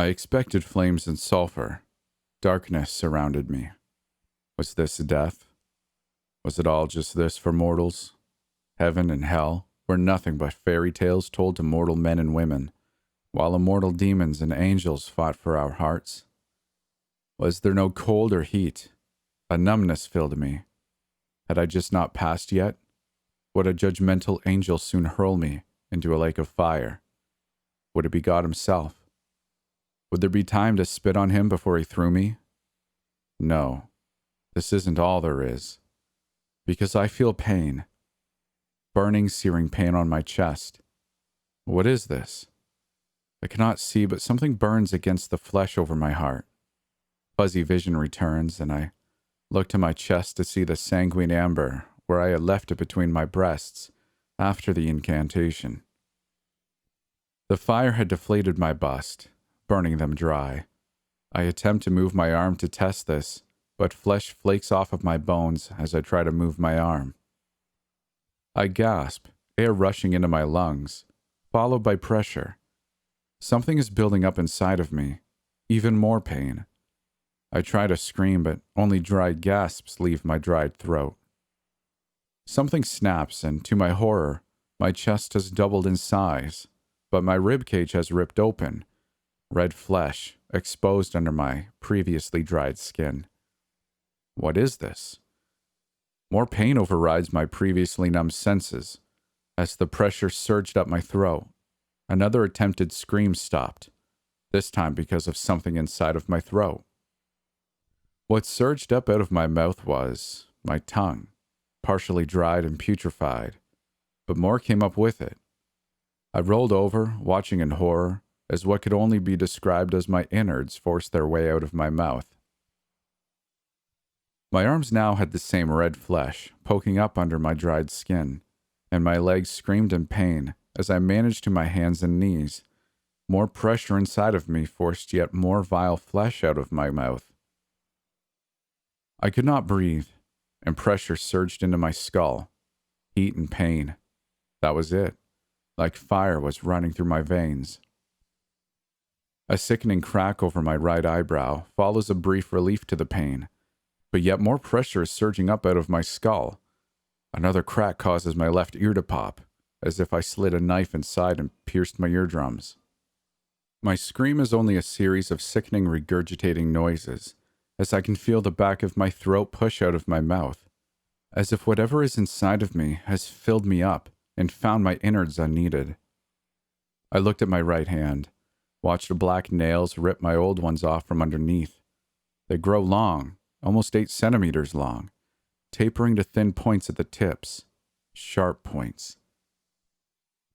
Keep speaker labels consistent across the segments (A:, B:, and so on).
A: I expected flames and sulfur. Darkness surrounded me. Was this death? Was it all just this for mortals? Heaven and hell were nothing but fairy tales told to mortal men and women, while immortal demons and angels fought for our hearts. Was there no cold or heat? A numbness filled me. Had I just not passed yet? Would a judgmental angel soon hurl me into a lake of fire? Would it be God himself? Would there be time to spit on him before he threw me? No, this isn't all there is. Because I feel pain. Burning, searing pain on my chest. What is this? I cannot see, but something burns against the flesh over my heart. Fuzzy vision returns, and I look to my chest to see the sanguine amber where I had left it between my breasts after the incantation. The fire had deflated my bust, burning them dry. I attempt to move my arm to test this, but flesh flakes off of my bones as I try to move my arm. I gasp, air rushing into my lungs, followed by pressure. Something is building up inside of me, even more pain. I try to scream, but only dry gasps leave my dried throat. Something snaps, and to my horror, my chest has doubled in size, but my ribcage has ripped open, red flesh exposed under my previously dried skin. What is this? More pain overrides my previously numb senses. As the pressure surged up my throat, another attempted scream stopped, this time because of something inside of my throat. What surged up out of my mouth was my tongue, partially dried and putrefied, but more came up with it. I rolled over, watching in horror, as what could only be described as my innards forced their way out of my mouth. My arms now had the same red flesh poking up under my dried skin, and my legs screamed in pain as I managed to my hands and knees. More pressure inside of me forced yet more vile flesh out of my mouth. I could not breathe, and pressure surged into my skull. Heat and pain. That was it. Like fire was running through my veins. A sickening crack over my right eyebrow follows a brief relief to the pain, but yet more pressure is surging up out of my skull. Another crack causes my left ear to pop, as if I slid a knife inside and pierced my eardrums. My scream is only a series of sickening regurgitating noises, as I can feel the back of my throat push out of my mouth, as if whatever is inside of me has filled me up and found my innards unneeded. I looked at my right hand, watched the black nails rip my old ones off from underneath. They grow long, almost 8 centimeters long, tapering to thin points at the tips, sharp points.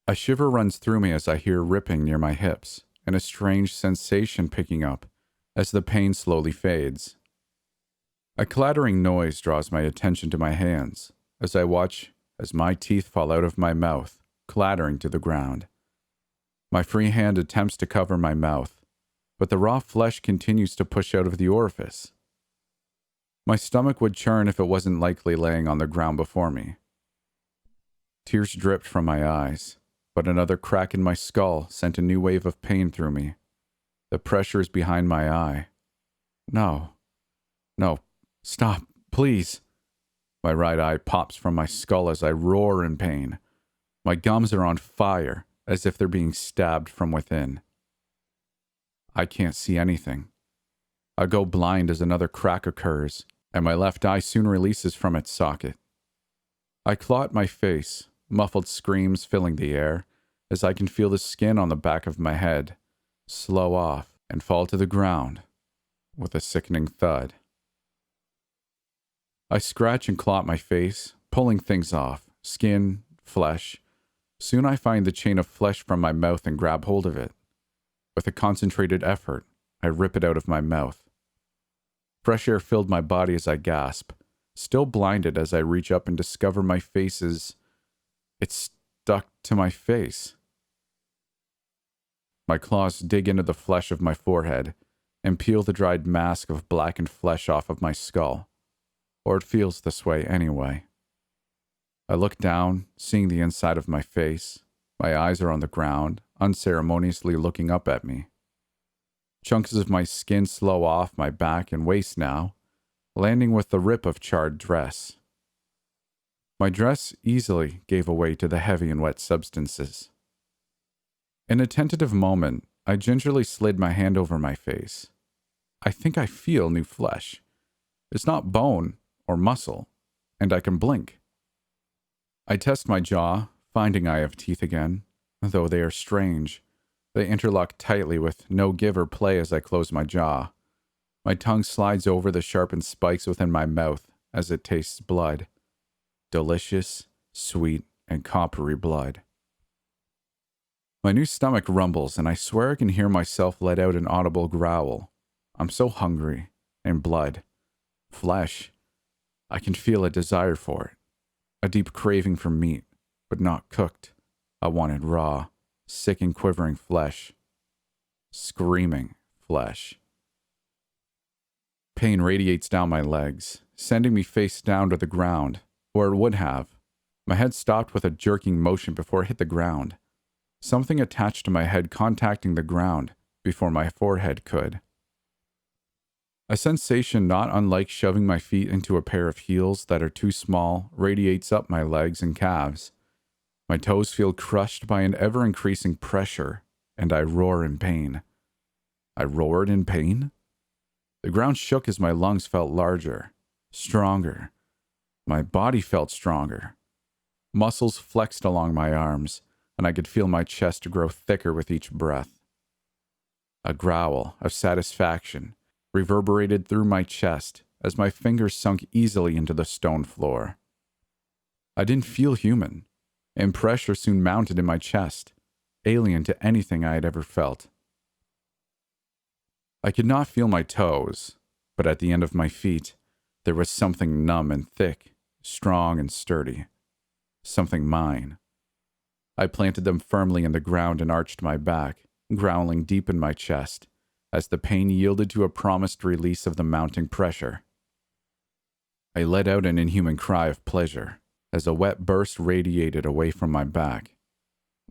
A: A shiver runs through me as I hear ripping near my hips, and a strange sensation picking up as the pain slowly fades. A clattering noise draws my attention to my hands as I watch as my teeth fall out of my mouth, clattering to the ground. My free hand attempts to cover my mouth, but the raw flesh continues to push out of the orifice. My stomach would churn if it wasn't likely laying on the ground before me. Tears dripped from my eyes, but another crack in my skull sent a new wave of pain through me. The pressure is behind my eye. No, stop, please. My right eye pops from my skull as I roar in pain. My gums are on fire, as if they're being stabbed from within. I can't see anything. I go blind as another crack occurs, and my left eye soon releases from its socket. I claw at my face, muffled screams filling the air, as I can feel the skin on the back of my head slow off and fall to the ground with a sickening thud. I scratch and claw at my face, pulling things off, skin, flesh. Soon I find the chain of flesh from my mouth and grab hold of it. With a concentrated effort, I rip it out of my mouth. Fresh air filled my body as I gasp, still blinded as I reach up and discover my face is... It's stuck to my face. My claws dig into the flesh of my forehead and peel the dried mask of blackened flesh off of my skull. Or it feels this way anyway. I look down, seeing the inside of my face. My eyes are on the ground, unceremoniously looking up at me. Chunks of my skin slow off my back and waist now, landing with the rip of charred dress. My dress easily gave way to the heavy and wet substances. In a tentative moment, I gingerly slid my hand over my face. I think I feel new flesh. It's not bone or muscle, and I can blink. I test my jaw, finding I have teeth again, though they are strange. They interlock tightly with no give or play as I close my jaw. My tongue slides over the sharpened spikes within my mouth as it tastes blood. Delicious, sweet, and coppery blood. My new stomach rumbles, and I swear I can hear myself let out an audible growl. I'm so hungry. And blood. Flesh. I can feel a desire for it. A deep craving for meat, but not cooked. I wanted raw, sick and quivering flesh. Screaming flesh. Pain radiates down my legs, sending me face down to the ground, or it would have. My head stopped with a jerking motion before it hit the ground. Something attached to my head contacting the ground before my forehead could. A sensation not unlike shoving my feet into a pair of heels that are too small radiates up my legs and calves. My toes feel crushed by an ever-increasing pressure, and I roar in pain. I roared in pain? The ground shook as my lungs felt larger, stronger. My body felt stronger. Muscles flexed along my arms, and I could feel my chest grow thicker with each breath. A growl of satisfaction reverberated through my chest as my fingers sunk easily into the stone floor. I didn't feel human, and pressure soon mounted in my chest, alien to anything I had ever felt. I could not feel my toes, but at the end of my feet, there was something numb and thick, strong and sturdy. Something mine. I planted them firmly in the ground and arched my back, growling deep in my chest, as the pain yielded to a promised release of the mounting pressure. I let out an inhuman cry of pleasure, as a wet burst radiated away from my back.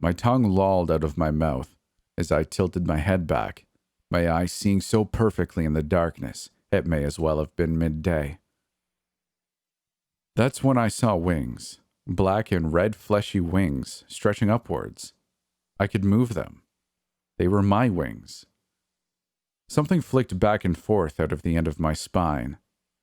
A: My tongue lolled out of my mouth as I tilted my head back, my eyes seeing so perfectly in the darkness it may as well have been midday. That's when I saw wings, black and red fleshy wings stretching upwards. I could move them. They were my wings. Something flicked back and forth out of the end of my spine.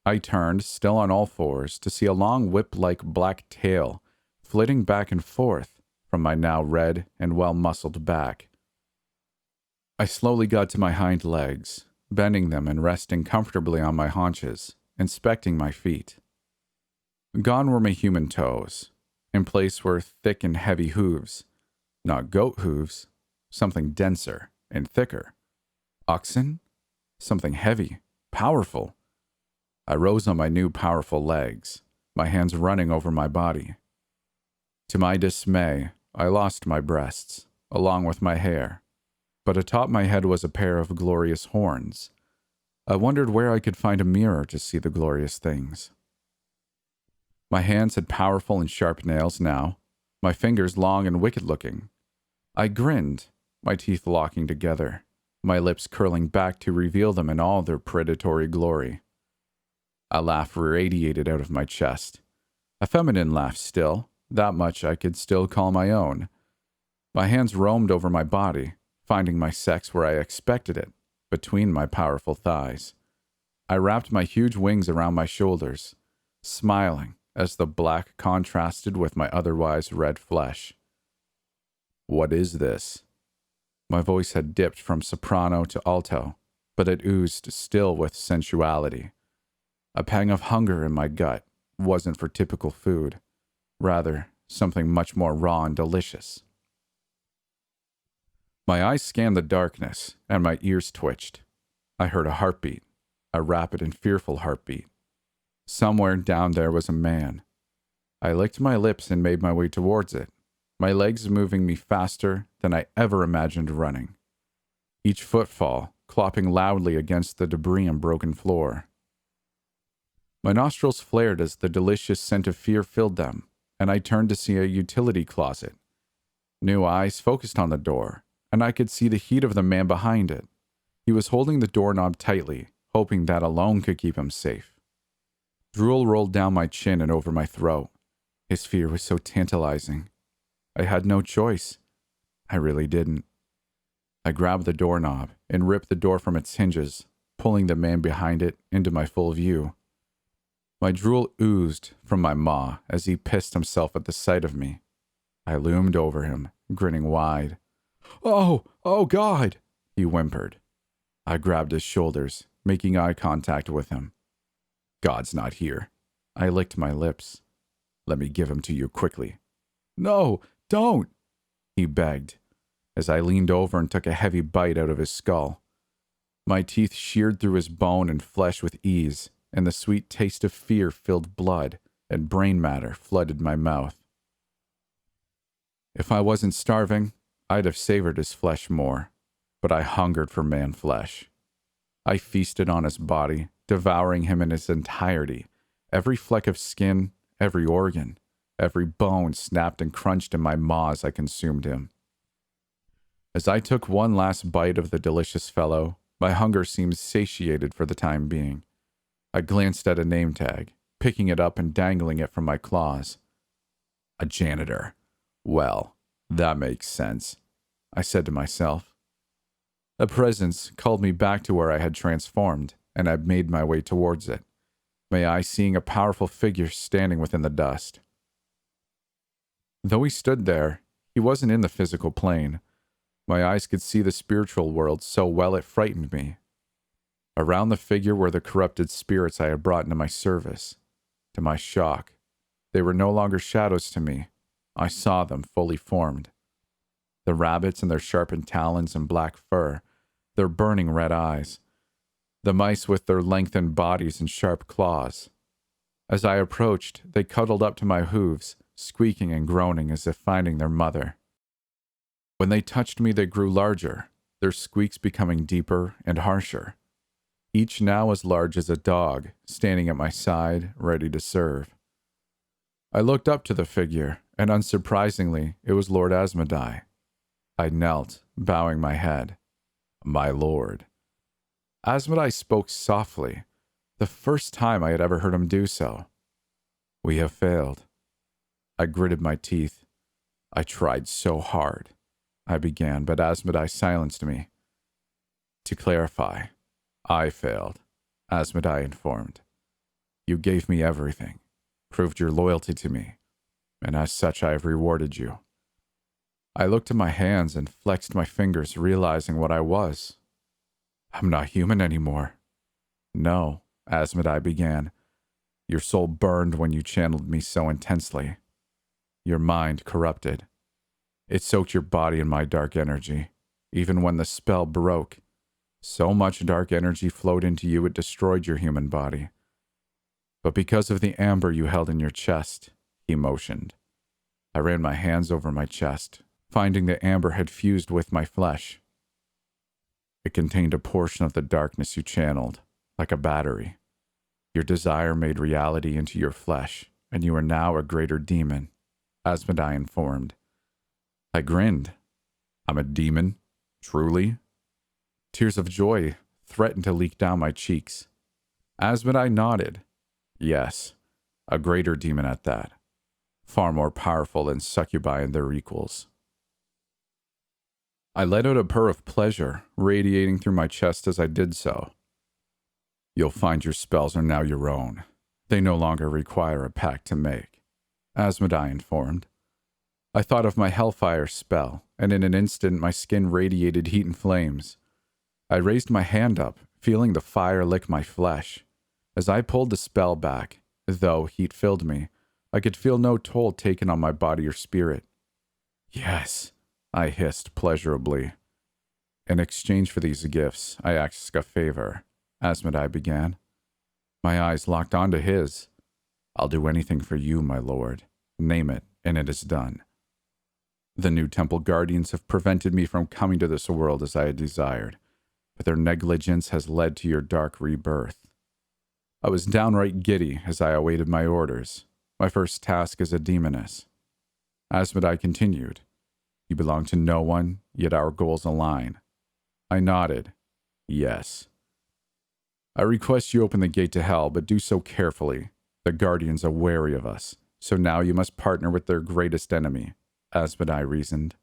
A: I turned, still on all fours, to see a long whip-like black tail flitting back and forth from my now red and well-muscled back. I slowly got to my hind legs, bending them and resting comfortably on my haunches, inspecting my feet. Gone were my human toes. In place were thick and heavy hooves. Not goat hooves, something denser and thicker. Oxen? Something heavy, powerful. I rose on my new powerful legs, my hands running over my body. To my dismay, I lost my breasts, along with my hair, but atop my head was a pair of glorious horns. I wondered where I could find a mirror to see the glorious things. My hands had powerful and sharp nails now, my fingers long and wicked-looking. I grinned, my teeth locking together, my lips curling back to reveal them in all their predatory glory. A laugh radiated out of my chest. A feminine laugh still, that much I could still call my own. My hands roamed over my body, finding my sex where I expected it, between my powerful thighs. I wrapped my huge wings around my shoulders, smiling as the black contrasted with my otherwise red flesh. What is this? My voice had dipped from soprano to alto, but it oozed still with sensuality. A pang of hunger in my gut wasn't for typical food, rather something much more raw and delicious. My eyes scanned the darkness, and my ears twitched. I heard a heartbeat, a rapid and fearful heartbeat. Somewhere down there was a man. I licked my lips and made my way towards it, my legs moving me faster than I ever imagined running. Each footfall clopping loudly against the debris and broken floor. My nostrils flared as the delicious scent of fear filled them, and I turned to see a utility closet. New eyes focused on the door, and I could see the heat of the man behind it. He was holding the doorknob tightly, hoping that alone could keep him safe. Drool rolled down my chin and over my throat. His fear was so tantalizing. I had no choice. I really didn't. I grabbed the doorknob and ripped the door from its hinges, pulling the man behind it into my full view. My drool oozed from my maw as he pissed himself at the sight of me. I loomed over him, grinning wide. Oh God, he whimpered. I grabbed his shoulders, making eye contact with him. God's not here. I licked my lips. Let me give him to you quickly. No, don't, he begged, as I leaned over and took a heavy bite out of his skull. My teeth sheared through his bone and flesh with ease, and the sweet taste of fear filled blood, and brain matter flooded my mouth. If I wasn't starving, I'd have savored his flesh more, but I hungered for man flesh. I feasted on his body, devouring him in his entirety. Every fleck of skin, every organ, every bone snapped and crunched in my maw as I consumed him. As I took one last bite of the delicious fellow, my hunger seemed satiated for the time being. I glanced at a name tag, picking it up and dangling it from my claws. A janitor. Well, that makes sense, I said to myself. A presence called me back to where I had transformed, and I made my way towards it, my eyes seeing a powerful figure standing within the dust. Though he stood there, he wasn't in the physical plane. My eyes could see the spiritual world so well it frightened me. Around the figure were the corrupted spirits I had brought into my service. To my shock, they were no longer shadows to me. I saw them fully formed. The rabbits and their sharpened talons and black fur, their burning red eyes. The mice with their lengthened bodies and sharp claws. As I approached, they cuddled up to my hooves, squeaking and groaning as if finding their mother. When they touched me, they grew larger, their squeaks becoming deeper and harsher. Each now as large as a dog, standing at my side, ready to serve. I looked up to the figure, and unsurprisingly, it was Lord Asmodai. I knelt, bowing my head. My lord. Asmodai spoke softly, the first time I had ever heard him do so. We have failed. I gritted my teeth. I tried so hard, I began, but Asmodai silenced me. To clarify, I failed, Asmodai informed. You gave me everything, proved your loyalty to me, and as such I have rewarded you. I looked at my hands and flexed my fingers, realizing what I was. I'm not human anymore. No, Asmodai began. Your soul burned when you channeled me so intensely. Your mind corrupted. It soaked your body in my dark energy. Even when the spell broke, so much dark energy flowed into you it destroyed your human body. But because of the amber you held in your chest, he motioned. I ran my hands over my chest, finding the amber had fused with my flesh. It contained a portion of the darkness you channeled, like a battery. Your desire made reality into your flesh, and you are now a greater demon, Asmodai informed. I grinned. I'm a demon? Truly? Tears of joy threatened to leak down my cheeks. Asmodai nodded. Yes, a greater demon at that. Far more powerful than succubi and their equals. I let out a purr of pleasure, radiating through my chest as I did so. You'll find your spells are now your own. They no longer require a pact to make, Asmodai informed. I thought of my Hellfire spell, and in an instant my skin radiated heat and flames. I raised my hand up, feeling the fire lick my flesh. As I pulled the spell back, though heat filled me, I could feel no toll taken on my body or spirit. Yes, I hissed pleasurably. In exchange for these gifts, I ask a favor, Asmodai began. My eyes locked onto his. I'll do anything for you, my lord. Name it, and it is done. The new temple guardians have prevented me from coming to this world as I had desired, but their negligence has led to your dark rebirth. I was downright giddy as I awaited my orders, my first task as a demoness. Asmodai continued. You belong to no one, yet our goals align. I nodded. Yes. I request you open the gate to hell, but do so carefully. The Guardians are wary of us, so now you must partner with their greatest enemy, Asmodai reasoned.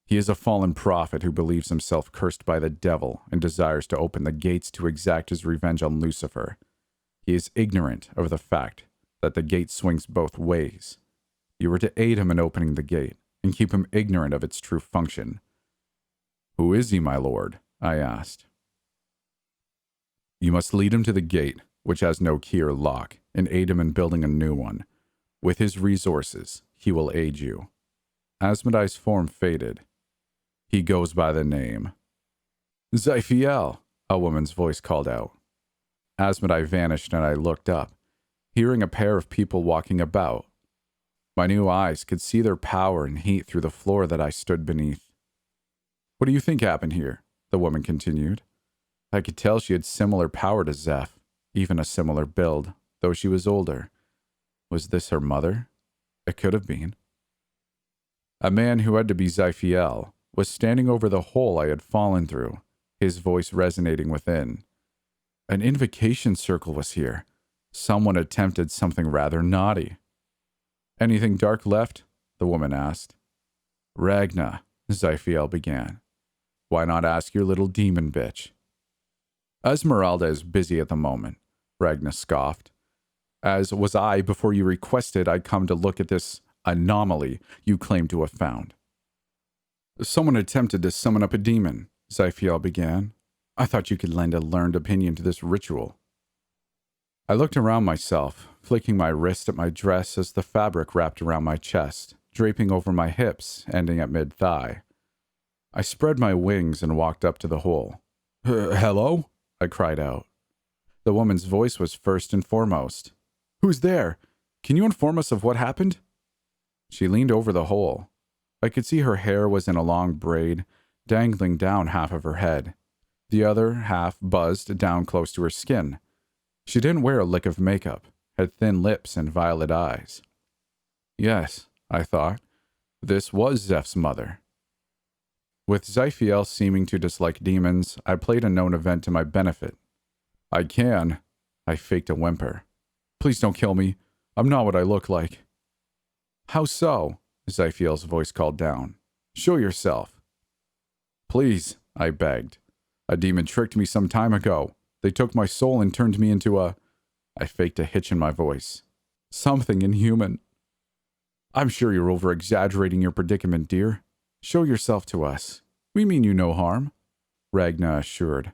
A: He is a fallen prophet who believes himself cursed by the devil and desires to open the gates to exact his revenge on Lucifer. He is ignorant of the fact that the gate swings both ways. You were to aid him in opening the gate and keep him ignorant of its true function. Who is he, my lord? I asked. You must lead him to the gate, which has no key or lock, and aid him in building a new one. With his resources, he will aid you. Asmodai's form faded. He goes by the name Zyphiel, a woman's voice called out. Asmodai vanished and I looked up, hearing a pair of people walking about. My new eyes could see their power and heat through the floor that I stood beneath. What do you think happened here? The woman continued. I could tell she had similar power to Zeph, even a similar build, though she was older. Was this her mother? It could have been. A man who had to be Zyphiel was standing over the hole I had fallen through, his voice resonating within. An invocation circle was here. Someone attempted something rather naughty. Anything dark left? The woman asked. Ragna, Zyphiel began. Why not ask your little demon bitch? Esmeralda is busy at the moment, Ragna scoffed. As was I before you requested I come to look at this anomaly you claim to have found. Someone attempted to summon up a demon, Zyphiel began. I thought you could lend a learned opinion to this ritual. I looked around myself, flicking my wrist at my dress as the fabric wrapped around my chest, draping over my hips, ending at mid-thigh. I spread my wings and walked up to the hole. Hello? I cried out. The woman's voice was first and foremost. Who's there? Can you inform us of what happened? She leaned over the hole. I could see her hair was in a long braid, dangling down half of her head. The other half buzzed down close to her skin. She didn't wear a lick of makeup, had thin lips and violet eyes. Yes, I thought, this was Zeph's mother. With Zyphiel seeming to dislike demons, I played a known event to my benefit. I faked a whimper. Please don't kill me. I'm not what I look like. How so? Zyphiel's voice called down. Show yourself. Please, I begged. A demon tricked me some time ago. They took my soul and turned me into a... I faked a hitch in my voice. Something inhuman. I'm sure you're over-exaggerating your predicament, dear. Show yourself to us. We mean you no harm, Ragna assured.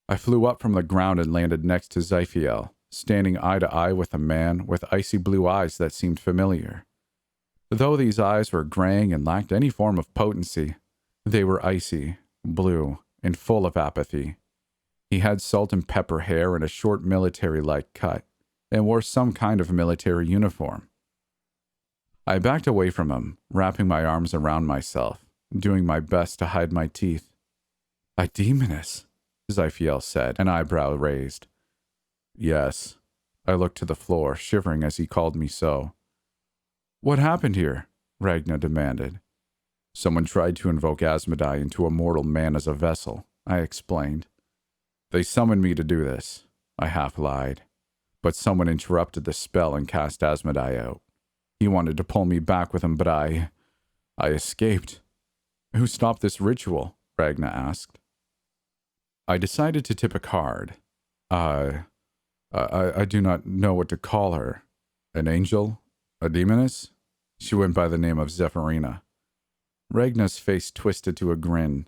A: I flew up from the ground and landed next to Zyphiel, standing eye to eye with a man with icy blue eyes that seemed familiar. Though these eyes were graying and lacked any form of potency, they were icy, blue, and full of apathy. He had salt and pepper hair and a short military-like cut, and wore some kind of military uniform. I backed away from him, wrapping my arms around myself, doing my best to hide my teeth. A demoness, Zyphiel said, an eyebrow raised. Yes. I looked to the floor, shivering as he called me so. What happened here? Ragna demanded. Someone tried to invoke Asmodai into a mortal man as a vessel, I explained. They summoned me to do this, I half lied. But someone interrupted the spell and cast Asmodai out. He wanted to pull me back with him, but I escaped. Who stopped this ritual? Ragna asked. I decided to tip a card. I do not know what to call her. An angel? A demoness? She went by the name of Zephyrina. Ragna's face twisted to a grin.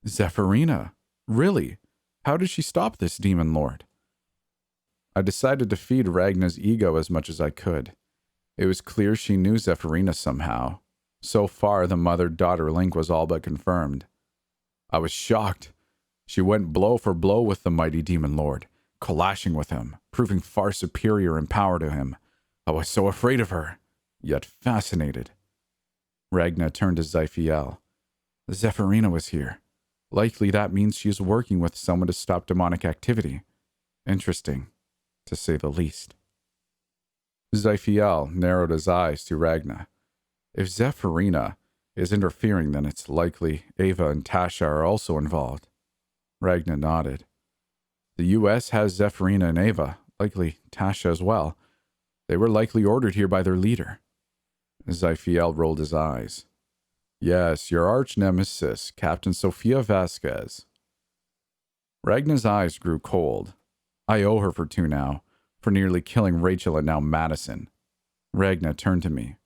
A: Zephyrina? Really? How did she stop this demon lord? I decided to feed Ragna's ego as much as I could. It was clear she knew Zephyrina somehow. So far, the mother-daughter link was all but confirmed. I was shocked. She went blow for blow with the mighty demon lord, clashing with him, proving far superior in power to him. I was so afraid of her, yet fascinated. Ragna turned to Zyphiel. Zephyrina was here. Likely that means she is working with someone to stop demonic activity. Interesting, to say the least. Zyphiel narrowed his eyes to Ragna. If Zephyrina is interfering, then it's likely Ava and Tasha are also involved. Ragna nodded. The U.S. has Zephyrina and Ava, likely Tasha as well. They were likely ordered here by their leader. Zyphiel rolled his eyes. Yes, your arch-nemesis, Captain Sofia Vasquez. Ragna's eyes grew cold. I owe her for two now, for nearly killing Rachel and now Madison. Ragna turned to me.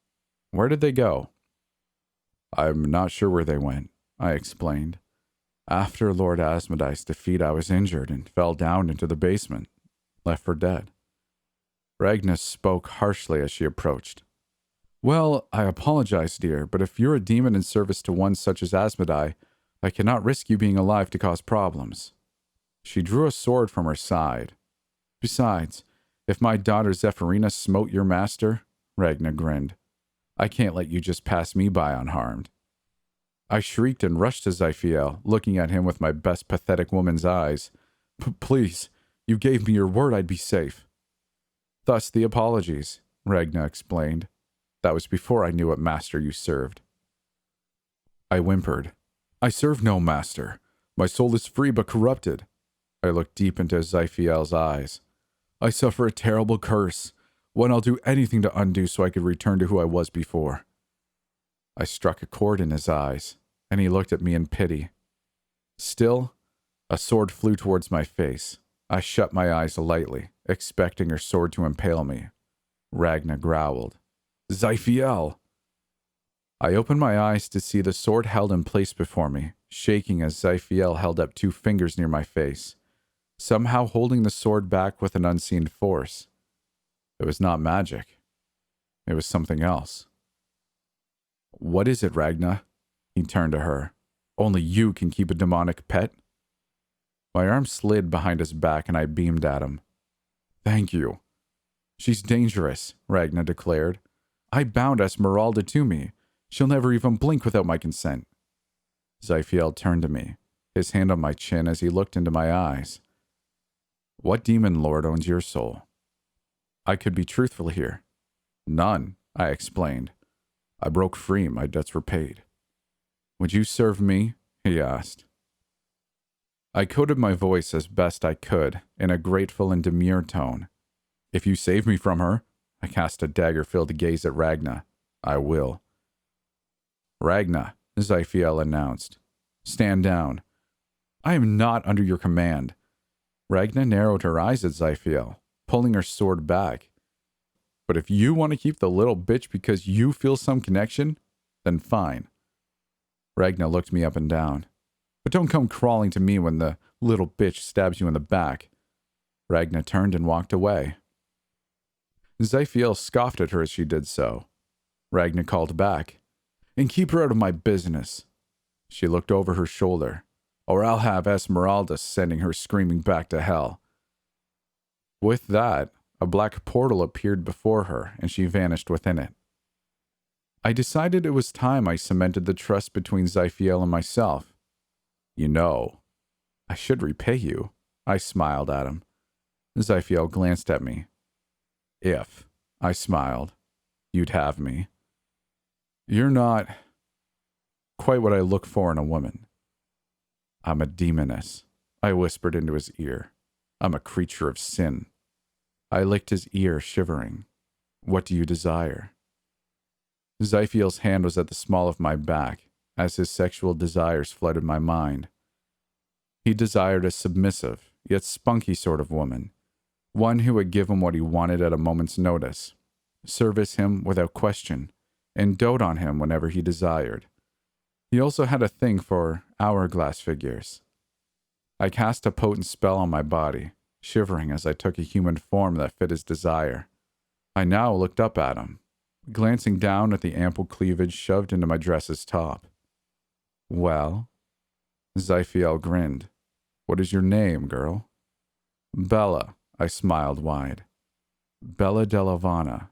A: Where did they go? I'm not sure where they went, I explained. After Lord Asmodee's defeat, I was injured and fell down into the basement, left for dead. Ragna spoke harshly as she approached. Well, I apologize, dear, but if you're a demon in service to one such as Asmodee, I cannot risk you being alive to cause problems. She drew a sword from her side. Besides, if my daughter Zephyrina smote your master, Ragna grinned, I can't let you just pass me by unharmed. I shrieked and rushed to Zyphiel, looking at him with my best pathetic woman's eyes. Please, you gave me your word I'd be safe. Thus the apologies, Ragna explained. That was before I knew what master you served. I whimpered. I serve no master. My soul is free but corrupted. I looked deep into Zyphiel's eyes. I suffer a terrible curse, one I'll do anything to undo so I could return to who I was before. I struck a chord in his eyes, and he looked at me in pity. Still, a sword flew towards my face. I shut my eyes lightly, expecting her sword to impale me. Ragna growled. Zyphiel! I opened my eyes to see the sword held in place before me, shaking as Zyphiel held up two fingers near my face, somehow holding the sword back with an unseen force. It was not magic. It was something else. What is it, Ragna? He turned to her. Only you can keep a demonic pet? My arm slid behind his back and I beamed at him. Thank you. She's dangerous, Ragna declared. I bound Esmeralda to me. She'll never even blink without my consent. Zyphiel turned to me, his hand on my chin as he looked into my eyes. What demon lord owns your soul? I could be truthful here. None, I explained. I broke free, my debts were paid. Would you serve me? He asked. I coded my voice as best I could, in a grateful and demure tone. If you save me from her, I cast a dagger-filled gaze at Ragna. I will. Ragna, Zyphiel announced. Stand down. I am not under your command. Ragna narrowed her eyes at Zyphiel, pulling her sword back. But if you want to keep the little bitch because you feel some connection, then fine. Ragna looked me up and down. But don't come crawling to me when the little bitch stabs you in the back. Ragna turned and walked away. Zyphiel scoffed at her as she did so. Ragna called back, and keep her out of my business. She looked over her shoulder, or I'll have Esmeralda sending her screaming back to hell. With that, a black portal appeared before her, and she vanished within it. I decided it was time I cemented the trust between Zyphiel and myself. You know, I should repay you, I smiled at him. Zyphiel glanced at me. If, I smiled, you'd have me. You're not quite what I look for in a woman. I'm a demoness, I whispered into his ear. I'm a creature of sin. I licked his ear, shivering. What do you desire? Zyphiel's hand was at the small of my back, as his sexual desires flooded my mind. He desired a submissive, yet spunky sort of woman, one who would give him what he wanted at a moment's notice, service him without question, and dote on him whenever he desired. He also had a thing for hourglass figures. I cast a potent spell on my body, shivering as I took a human form that fit his desire. I now looked up at him, glancing down at the ample cleavage shoved into my dress's top. Well? Zyphiel grinned. What is your name, girl? Bella, I smiled wide. BellaDelAvana.